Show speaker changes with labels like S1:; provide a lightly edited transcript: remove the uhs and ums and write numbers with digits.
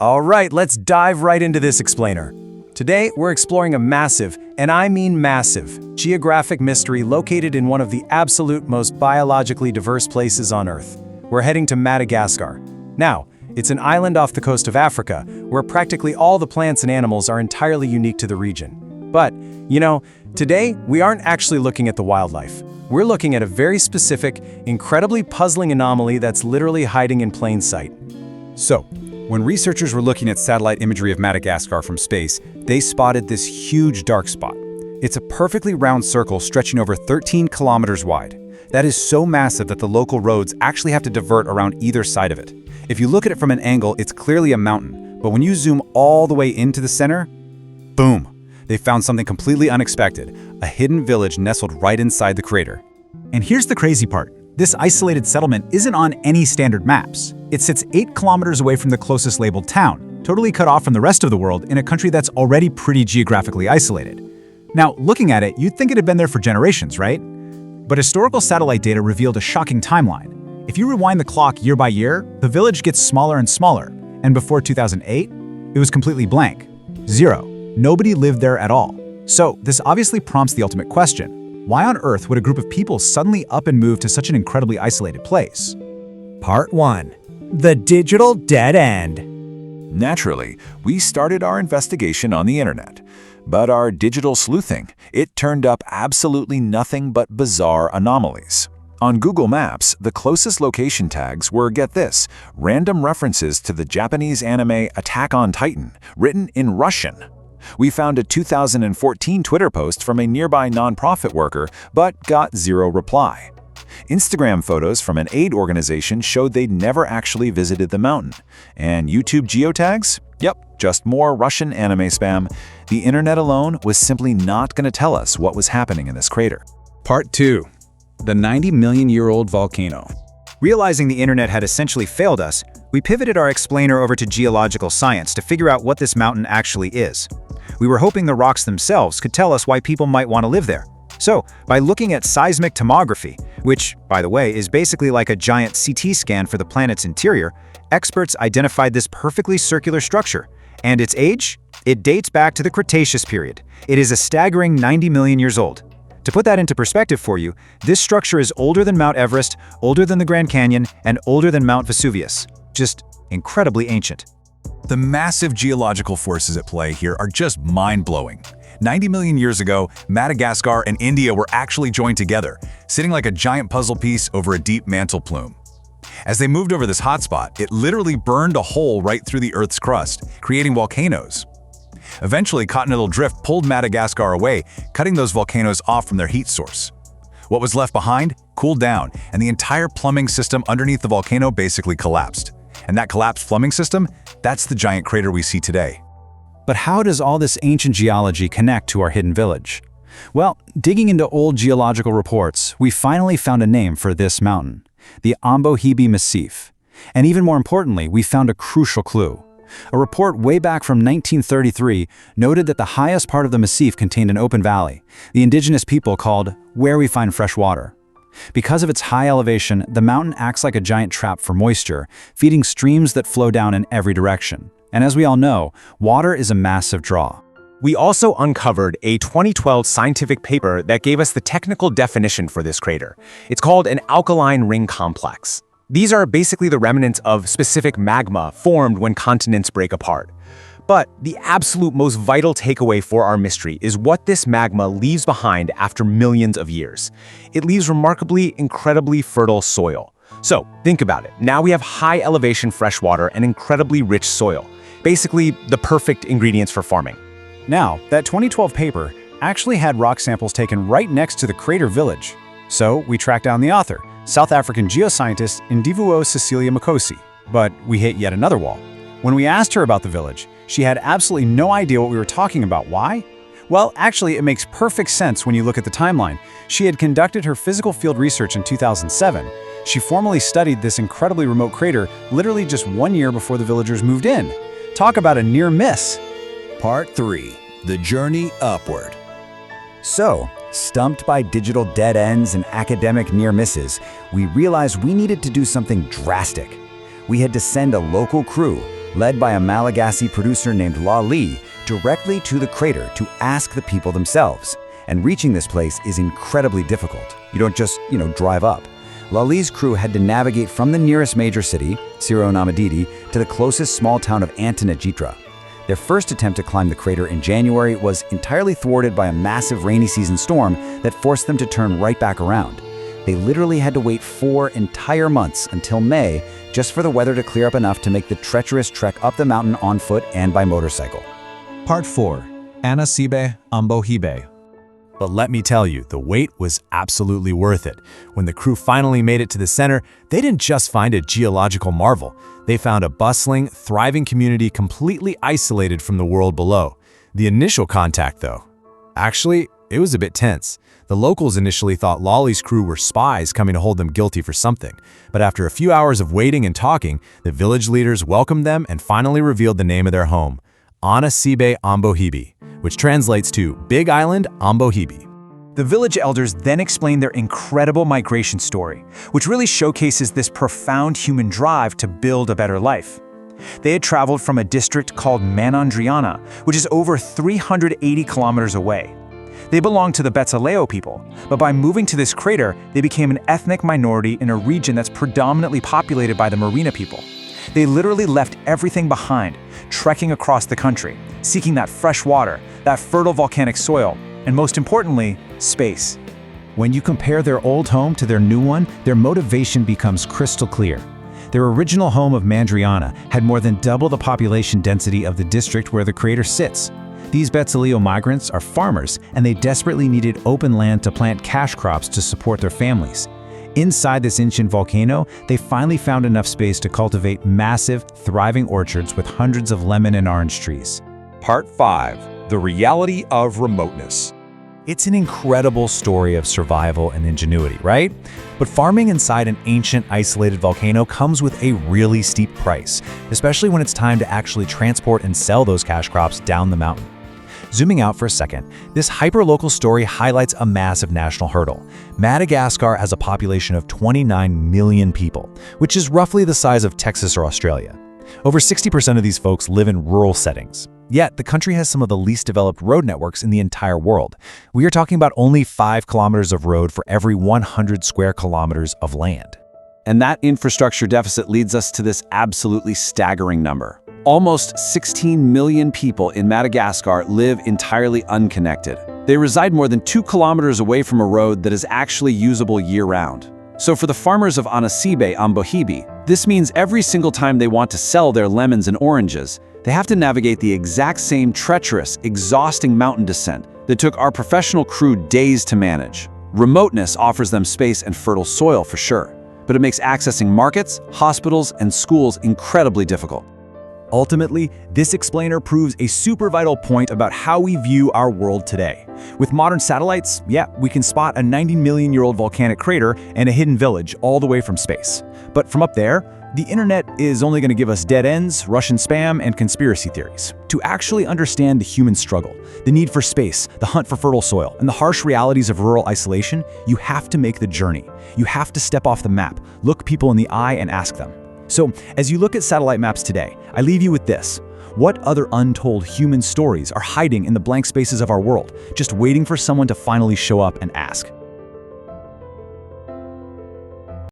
S1: All right, let's dive right into this explainer. Today, we're exploring a massive, and I mean massive, geographic mystery located in one of the absolute most biologically diverse places on Earth. We're heading to Madagascar. Now, it's an island off the coast of Africa, where practically all the plants and animals are entirely unique to the region. But, today, we aren't actually looking at the wildlife. We're looking at a very specific, incredibly puzzling anomaly that's literally hiding in plain sight.
S2: So, when researchers were looking at satellite imagery of Madagascar from space, they spotted this huge dark spot. It's a perfectly round circle stretching over 13 kilometers wide. That is so massive that the local roads actually have to divert around either side of it. If you look at it from an angle, it's clearly a mountain, but when you zoom all the way into the center, boom! They found something completely unexpected, a hidden village nestled right inside the crater.
S3: And here's the crazy part. This isolated settlement isn't on any standard maps. It sits 8 kilometers away from the closest labeled town, totally cut off from the rest of the world in a country that's already pretty geographically isolated. Now, looking at it, you'd think it had been there for generations, right? But historical satellite data revealed a shocking timeline. If you rewind the clock year by year, the village gets smaller and smaller, and before 2008, it was completely blank. Zero. Nobody lived there at all. So, this obviously prompts the ultimate question. Why on earth would a group of people suddenly up and move to such an incredibly isolated place?
S4: Part 1. The Digital Dead End.
S5: Naturally, we started our investigation on the internet. But our digital sleuthing, it turned up absolutely nothing but bizarre anomalies. On Google Maps, the closest location tags were, get this, random references to the Japanese anime Attack on Titan, written in Russian. We found a 2014 Twitter post from a nearby nonprofit worker, but got zero reply. Instagram photos from an aid organization showed they'd never actually visited the mountain. And YouTube geotags? Yep, just more Russian anime spam. The internet alone was simply not going to tell us what was happening in this crater.
S2: Part 2. The 90-million-year-old volcano.
S3: Realizing the internet had essentially failed us, we pivoted our explainer over to geological science to figure out what this mountain actually is. We were hoping the rocks themselves could tell us why people might want to live there. So, by looking at seismic tomography, which, by the way, is basically like a giant CT scan for the planet's interior, experts identified this perfectly circular structure. And its age? It dates back to the Cretaceous period. It is a staggering 90 million years old. To put that into perspective for you, this structure is older than Mount Everest, older than the Grand Canyon, and older than Mount Vesuvius. Just incredibly ancient.
S6: The massive geological forces at play here are just mind-blowing. 90 million years ago, Madagascar and India were actually joined together, sitting like a giant puzzle piece over a deep mantle plume. As they moved over this hotspot, it literally burned a hole right through the Earth's crust, creating volcanoes. Eventually, continental drift pulled Madagascar away, cutting those volcanoes off from their heat source. What was left behind cooled down, and the entire plumbing system underneath the volcano basically collapsed. And that collapsed plumbing system, that's the giant crater we see today.
S1: But how does all this ancient geology connect to our hidden village? Well, digging into old geological reports, we finally found a name for this mountain, the Anosibe Massif. And even more importantly, we found a crucial clue. A report way back from 1933 noted that the highest part of the massif contained an open valley, the indigenous people called where we find fresh water. Because of its high elevation, the mountain acts like a giant trap for moisture, feeding streams that flow down in every direction. And as we all know, water is a massive draw.
S7: We also uncovered a 2012 scientific paper that gave us the technical definition for this crater. It's called an alkaline ring complex. These are basically the remnants of specific magma formed when continents break apart. But the absolute most vital takeaway for our mystery is what this magma leaves behind after millions of years. It leaves remarkably, incredibly fertile soil. So, think about it. Now we have high elevation fresh water and incredibly rich soil. Basically, the perfect ingredients for farming.
S3: Now, that 2012 paper actually had rock samples taken right next to the crater village. So, we tracked down the author, South African geoscientist Indivuo Cecilia Makosi. But we hit yet another wall. When we asked her about the village, she had absolutely no idea what we were talking about. Why? Well, actually, it makes perfect sense when you look at the timeline. She had conducted her physical field research in 2007. She formally studied this incredibly remote crater literally just 1 year before the villagers moved in. Talk about a near miss.
S4: Part 3. The Journey Upward. So, stumped by digital dead ends and academic near misses, we realized we needed to do something drastic. We had to send a local crew, led by a Malagasy producer named La Li, directly to the crater to ask the people themselves. And reaching this place is incredibly difficult. You don't just, drive up. Lali's crew had to navigate from the nearest major city, Namadidi, to the closest small town of Antonagitra. Their first attempt to climb the crater in January was entirely thwarted by a massive rainy season storm that forced them to turn right back around. They literally had to wait 4 entire months until May just for the weather to clear up enough to make the treacherous trek up the mountain on foot and by motorcycle.
S6: Part 4. Anosibe, Anosibe.
S1: But let me tell you, the wait was absolutely worth it. When the crew finally made it to the center, they didn't just find a geological marvel. They found a bustling, thriving community completely isolated from the world below. The initial contact, though, actually, it was a bit tense. The locals initially thought Lali's crew were spies coming to hold them guilty for something. But after a few hours of waiting and talking, the village leaders welcomed them and finally revealed the name of their home, Anosibe Anosibe, which translates to Big Island Anosibe.
S3: The village elders then explained their incredible migration story, which really showcases this profound human drive to build a better life. They had traveled from a district called Manandriana, which is over 380 kilometers away. They belonged to the Betsaleo people, but by moving to this crater, they became an ethnic minority in a region that's predominantly populated by the Marina people. They literally left everything behind, trekking across the country, seeking that fresh water, that fertile volcanic soil, and most importantly, space.
S2: When you compare their old home to their new one, their motivation becomes crystal clear. Their original home of Mandriana had more than double the population density of the district where the crater sits. These Betsaleo migrants are farmers, and they desperately needed open land to plant cash crops to support their families. Inside this ancient volcano, they finally found enough space to cultivate massive, thriving orchards with hundreds of lemon and orange trees.
S5: Part 5. The reality of remoteness.
S1: It's an incredible story of survival and ingenuity, right? But farming inside an ancient, isolated volcano comes with a really steep price, especially when it's time to actually transport and sell those cash crops down the mountain. Zooming out for a second, this hyperlocal story highlights a massive national hurdle. Madagascar has a population of 29 million people, which is roughly the size of Texas or Australia. Over 60% of these folks live in rural settings. Yet, the country has some of the least developed road networks in the entire world. We are talking about only 5 kilometers of road for every 100 square kilometers of land.
S2: And that infrastructure deficit leads us to this absolutely staggering number. Almost 16 million people in Madagascar live entirely unconnected. They reside more than 2 kilometers away from a road that is actually usable year-round. So for the farmers of Anosibe Anosibe, this means every single time they want to sell their lemons and oranges, they have to navigate the exact same treacherous, exhausting mountain descent that took our professional crew days to manage. Remoteness offers them space and fertile soil for sure, but it makes accessing markets, hospitals, and schools incredibly difficult.
S3: Ultimately, this explainer proves a super vital point about how we view our world today. With modern satellites, we can spot a 90-million-year-old volcanic crater and a hidden village all the way from space. But from up there, the internet is only going to give us dead ends, Russian spam, and conspiracy theories. To actually understand the human struggle, the need for space, the hunt for fertile soil, and the harsh realities of rural isolation, you have to make the journey. You have to step off the map, look people in the eye, and ask them. So, as you look at satellite maps today, I leave you with this. What other untold human stories are hiding in the blank spaces of our world, just waiting for someone to finally show up and ask?